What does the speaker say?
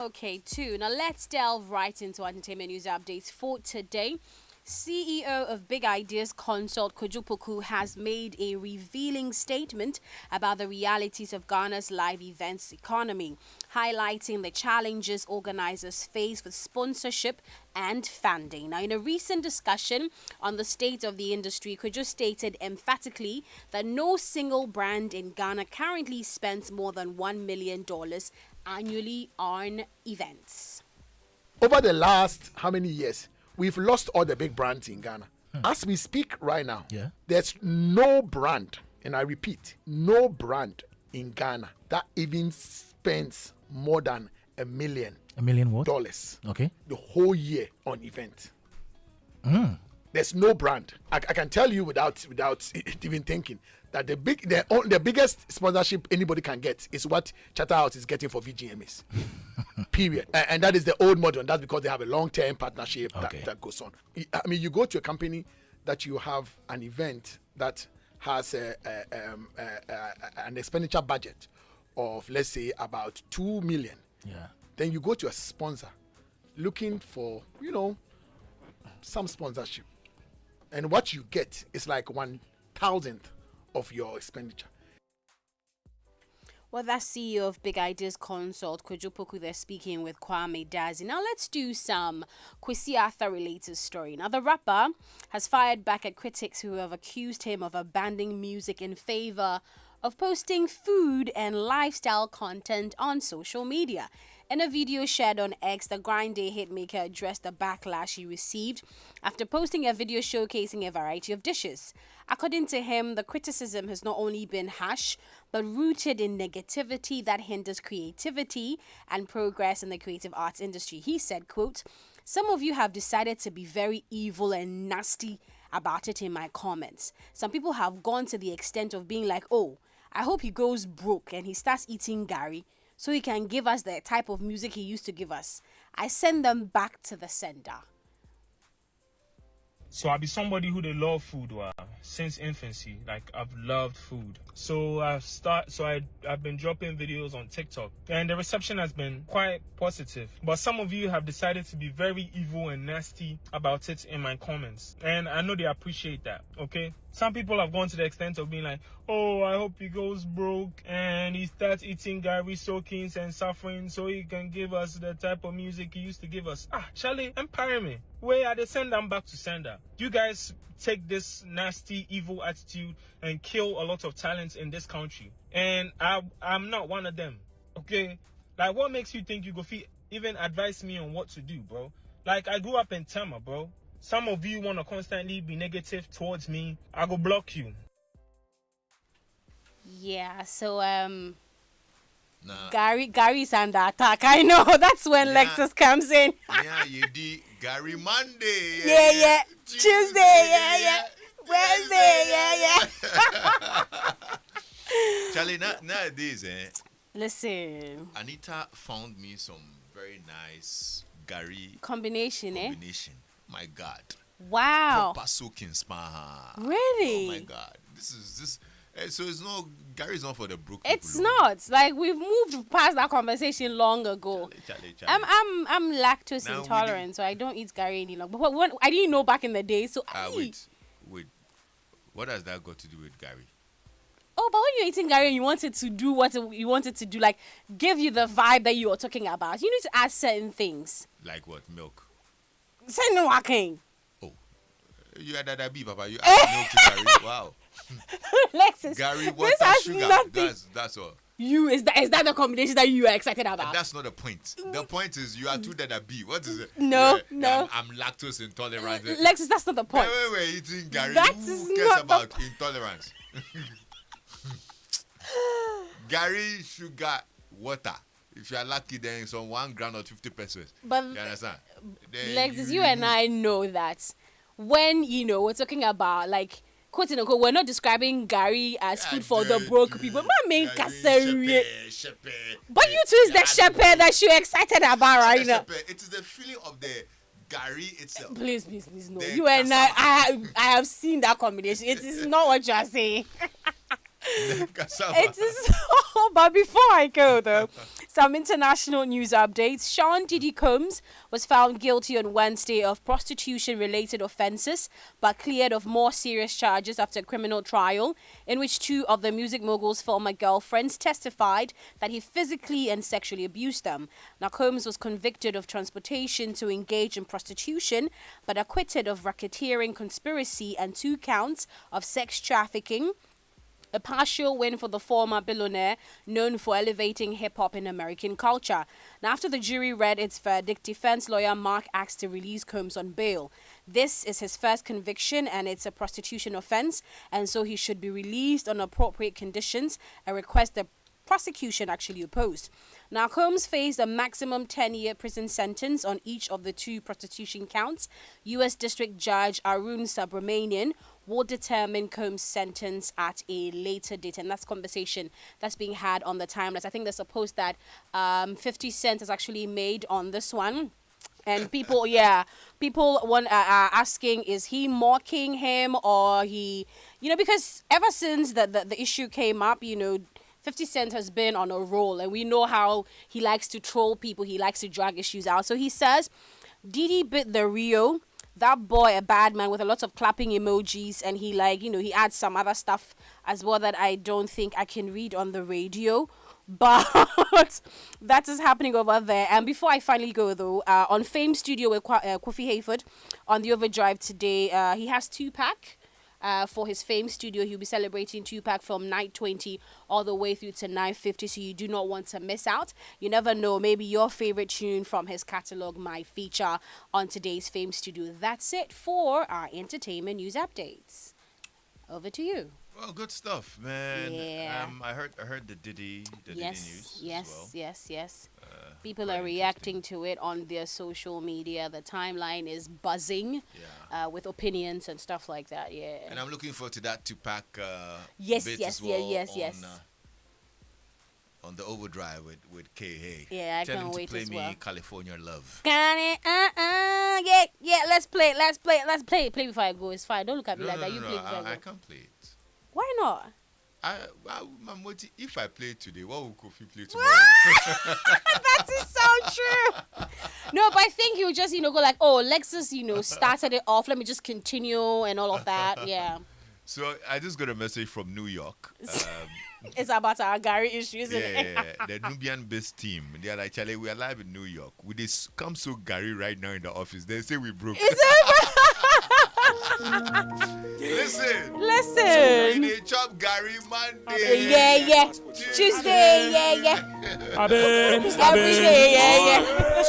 Okay, too. Now let's delve right into entertainment news updates for today. CEO of Big Ideas Consult Kojupoku has made a revealing statement about the realities of Ghana's live events economy, highlighting the challenges organizers face with sponsorship and funding. Now, in a recent discussion on the state of the industry, Kojo stated emphatically that no single brand in Ghana currently spends more than $1 million annually on events. Over the last how many years, we've lost all the big brands in Ghana. As we speak right now, there's no brand, and I repeat, no brand in Ghana that even spends more than $1 million. $1 million what? Okay. The whole year on event. There's no brand. I can tell you without even thinking that the biggest sponsorship anybody can get is what Charterhouse is getting for VGMAs. Period. And that is the old model. And that's because they have a long-term partnership that goes on. I mean, you go to a company that you have an event that has an expenditure budget of, let's say, about 2 million. Yeah. Then you go to a sponsor looking for, some sponsorship. And what you get is like 1,000th of your expenditure. Well, that's CEO of Big Ideas Consult, Kojupoku, they're speaking with Kwame Dazi. Now, let's do some Kwesi Arthur related story. Now, the rapper has fired back at critics who have accused him of abandoning music in favor of posting food and lifestyle content on social media. In a video shared on X, the Grind Day hitmaker addressed the backlash he received after posting a video showcasing a variety of dishes. According to him, the criticism has not only been harsh, but rooted in negativity that hinders creativity and progress in the creative arts industry. He said, quote, "Some of you have decided to be very evil and nasty about it in my comments. Some people have gone to the extent of being like, oh, I hope he goes broke and he starts eating Gary so he can give us the type of music he used to give us. I send them back to the sender." So I be somebody who they love food since infancy. Like I've loved food. So I've been dropping videos on TikTok and the reception has been quite positive. But some of you have decided to be very evil and nasty about it in my comments. And I know they appreciate that, okay? Some people have gone to the extent of being like, oh, I hope he goes broke and he starts eating Gary soakings and suffering so he can give us the type of music he used to give us. Charlie, empire me. Where are they send them back to sender? You guys take this nasty, evil attitude and kill a lot of talents in this country. And I'm not one of them, okay? Like, what makes you think you go even advise me on what to do, bro? Like, I grew up in Tama, bro. Some of you want to constantly be negative towards me. I go block you. Yeah, so Nah. Gary's under attack. I know. That's when Lexis comes in. Yeah, you did Gary Monday. Yeah. Tuesday, yeah. Wednesday, yeah. Charlie, nowadays, Listen. Anita found me some very nice Gary Combination. My God. Wow. Proper soaking spa. Really? Oh my God. This. So it's no Gary's not for the broke. It's not. Like, we've moved past that conversation long ago. Charlie. I'm lactose Now intolerant, so I don't eat Gary any longer. But when, I didn't know back in the day, so wait. What has that got to do with Gary? Oh, but when you're eating Gary and you wanted to do what you wanted to do, like give you the vibe that you were talking about, you need to add certain things. Like what? Milk. Certain walking. Oh, you had that be, Papa. You add milk to Gary. Wow. Lexis, Gary, water, sugar. Nothing. That's all. Is that the combination that you are excited about? That's not the point. The point is you are too dead at B. What is it? No. I'm lactose intolerant. Lexis, that's not the point. We're eating Gary. That Who is cares not about intolerance? Gary, sugar, water. If you are lucky, then it's on 1 gram or 50 pesos. But you understand? Lexis, you and I know that when we're talking about like quote unquote, we're not describing Gary as food for the broke people. But you two is the shepherd that you're excited about right now. It is the feeling of the Gary itself. Please, no. You and I have seen that combination. It is not what you are saying. Cassava. But before I go, though, some international news updates. Sean Diddy Combs was found guilty on Wednesday of prostitution-related offences, but cleared of more serious charges after a criminal trial in which two of the music mogul's former girlfriends testified that he physically and sexually abused them. Now, Combs was convicted of transportation to engage in prostitution, but acquitted of racketeering, conspiracy, and 2 counts of sex trafficking. A partial win for the former billionaire, known for elevating hip-hop in American culture. Now, after the jury read its verdict, defense lawyer Mark asked to release Combs on bail. This is his first conviction, and it's a prostitution offense, and so he should be released on appropriate conditions, a request the prosecution actually opposed. Now, Combs faced a maximum 10-year prison sentence on each of the 2 prostitution counts. U.S. District Judge Arun Subramanian will determine Combs' sentence at a later date, and that's conversation that's being had on the timelines. I think there's a post that 50 Cent has actually made on this one. And people are asking, is he mocking him, or he, because ever since the issue came up, 50 Cent has been on a roll, and we know how he likes to troll people. He likes to drag issues out. So he says, Diddy bit the Rio. That boy, a bad man, with a lot of clapping emojis, and he he adds some other stuff as well that I don't think I can read on the radio. But that is happening over there. And before I finally go, though, on Fame Studio with Kofi Hayford on the Overdrive today, he has Tupac. For his Fame Studio, he'll be celebrating Tupac from 9:20 all the way through to 9:50, so you do not want to miss out. You never know, maybe your favorite tune from his catalog might feature on today's Fame Studio. That's it for our entertainment news updates. Over to you. Well, good stuff, man. Yeah. I heard the Diddy news. Yes. People are reacting to it on their social media. The timeline is buzzing with opinions and stuff like that. Yeah. And I'm looking forward to that Tupac yes, bit yes, as well yes. On the Overdrive with K. Hay. Yeah, I Tell can't him to wait play as me well. California Love. Yeah. Let's play before I go. It's fine. Don't look at me like that. You play before I go. I can't play it. Why not? If I play today, what will Kofi play tomorrow? That is so true. No, but I think you just, go like, oh, Lexis, started it off. Let me just continue and all of that. Yeah. So I just got a message from New York. It's about our Gary issue, isn't it? Yeah. The Nubian-based team. They're like, Charlie, we are live in New York. We just come so Gary right now in the office. They say we broke. Listen. They chop Gary Monday. Yeah. Tuesday, yeah. Abe. Every day, yeah.